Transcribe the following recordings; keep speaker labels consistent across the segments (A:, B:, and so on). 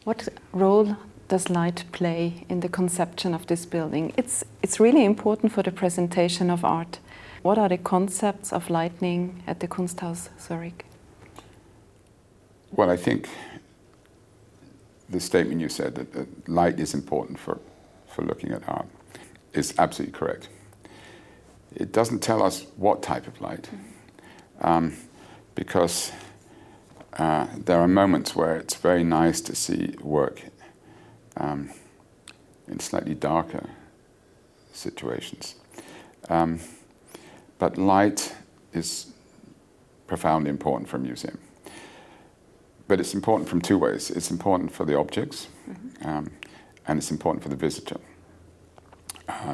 A: What role does light play in the conception of this building? It's really important for the presentation of art. What are the concepts of lighting at the Kunsthaus Zurich?
B: Well, I think the statement you said that light is important for looking at art is absolutely correct. It doesn't tell us what type of light, because there are moments where it's very nice to see work in slightly darker situations. But light is profoundly important for a museum. But it's important from two ways. It's important for the objects, and it's important for the visitor.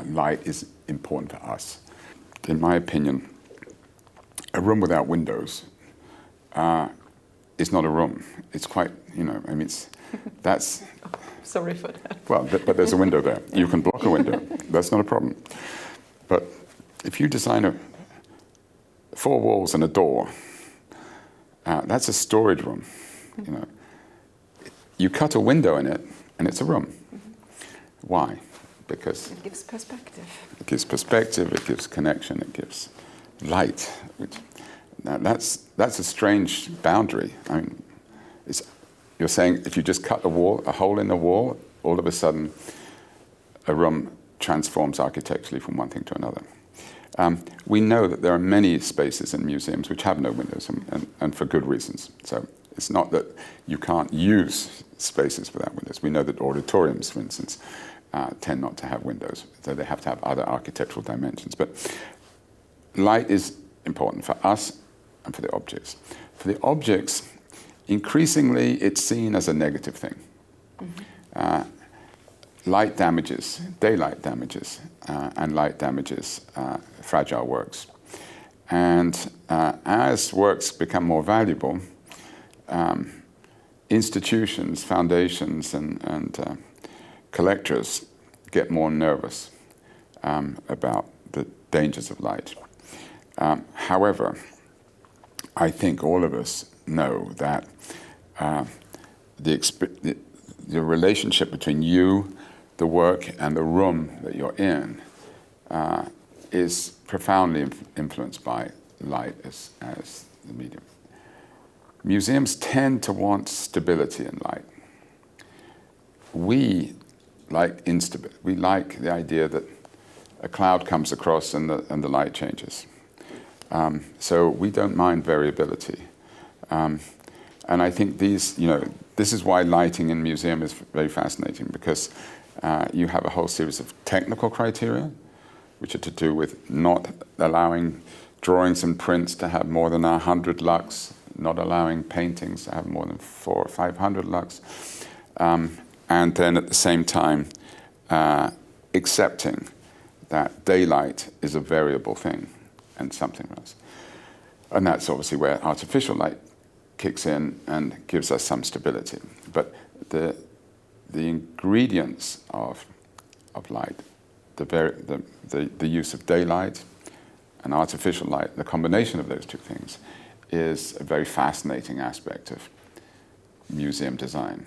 B: Light is important for us. In my opinion, a room without windows is not a room. It's quite, that's...
A: Sorry for that.
B: Well, but there's a window there. You can block a window. That's not a problem. But if you design 4 walls and a door, that's a storage room. You cut a window in it, and it's a room. Why? Because
A: it gives perspective.
B: It gives perspective. It gives connection. It gives light. That's a strange boundary. I mean, you're saying if you just cut a hole in the wall, all of a sudden, a room transforms architecturally from one thing to another. We know that there are many spaces in museums which have no windows, and for good reasons. So it's not that you can't use spaces without windows. We know that auditoriums, for instance, tend not to have windows, so they have to have other architectural dimensions. But light is important for us and for the objects. For the objects, increasingly it's seen as a negative thing. Light damages, daylight damages, and light damages fragile works. And as works become more valuable, institutions, foundations, and collectors get more nervous about the dangers of light. However, I think all of us know that the relationship between you, the work, and the room that you're in is profoundly influenced by light as the medium. Museums tend to want stability in light. We like instability. We like the idea that a cloud comes across and the light changes. So we don't mind variability. And I think this is why lighting in museum is very fascinating, because you have a whole series of technical criteria, which are to do with not allowing drawings and prints to have more than 100 lux, not allowing paintings to have more than 400 or 500 lux, and then at the same time accepting that daylight is a variable thing and something else. And that's obviously where artificial light kicks in and gives us some stability. But the ingredients of light, the use of daylight and artificial light, the combination of those two things, is a very fascinating aspect of museum design.